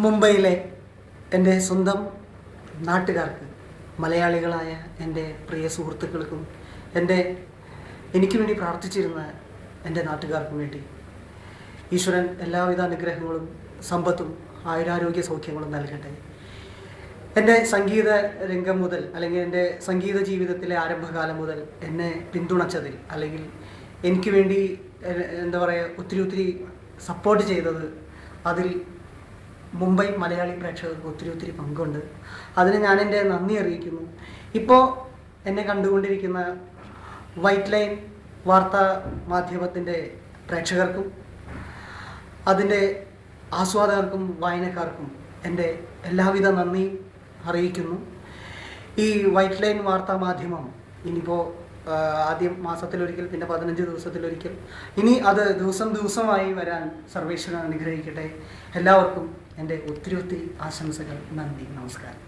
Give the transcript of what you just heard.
മുംബൈയിലെ എൻ്റെ സ്വന്തം നാട്ടുകാർക്ക്, മലയാളികളായ എൻ്റെ പ്രിയ സുഹൃത്തുക്കൾക്കും, എനിക്ക് വേണ്ടി പ്രാർത്ഥിച്ചിരുന്ന എൻ്റെ നാട്ടുകാർക്കും വേണ്ടി ഈശ്വരൻ എല്ലാവിധ അനുഗ്രഹങ്ങളും സമ്പത്തും ആയുരാരോഗ്യ സൗഖ്യങ്ങളും നൽകട്ടെ. എൻ്റെ സംഗീത രംഗം മുതൽ, അല്ലെങ്കിൽ എൻ്റെ സംഗീത ജീവിതത്തിലെ ആരംഭകാലം മുതൽ എന്നെ പിന്തുണച്ചതിൽ, അല്ലെങ്കിൽ എനിക്ക് വേണ്ടി ഒത്തിരി സപ്പോർട്ട് ചെയ്തത്, അതിൽ മുംബൈ മലയാളി പ്രേക്ഷകർക്ക് ഒത്തിരി പങ്കുണ്ട്. അതിന് ഞാൻ എൻ്റെ നന്ദി അറിയിക്കുന്നു. ഇപ്പോൾ എന്നെ കണ്ടുകൊണ്ടിരിക്കുന്ന വൈറ്റ് ലൈൻ വാർത്താ മാധ്യമത്തിൻ്റെ പ്രേക്ഷകർക്കും അതിൻ്റെ ആസ്വാദകർക്കും വായനക്കാർക്കും എൻ്റെ എല്ലാവിധ നന്ദിയും അറിയിക്കുന്നു. ഈ വൈറ്റ് ലൈൻ വാർത്താ മാധ്യമം ഇനിയിപ്പോൾ ആദ്യം മാസത്തിലൊരിക്കൽ, പിന്നെ 15 ദിവസത്തിലൊരിക്കൽ, ഇനി അത് ദിവസമായി വരാൻ സർവേശ്വരൻ അനുഗ്രഹിക്കട്ടെ. എല്ലാവർക്കും എൻ്റെ ഒത്തിരി ആശംസകൾ. നന്ദി, നമസ്കാരം.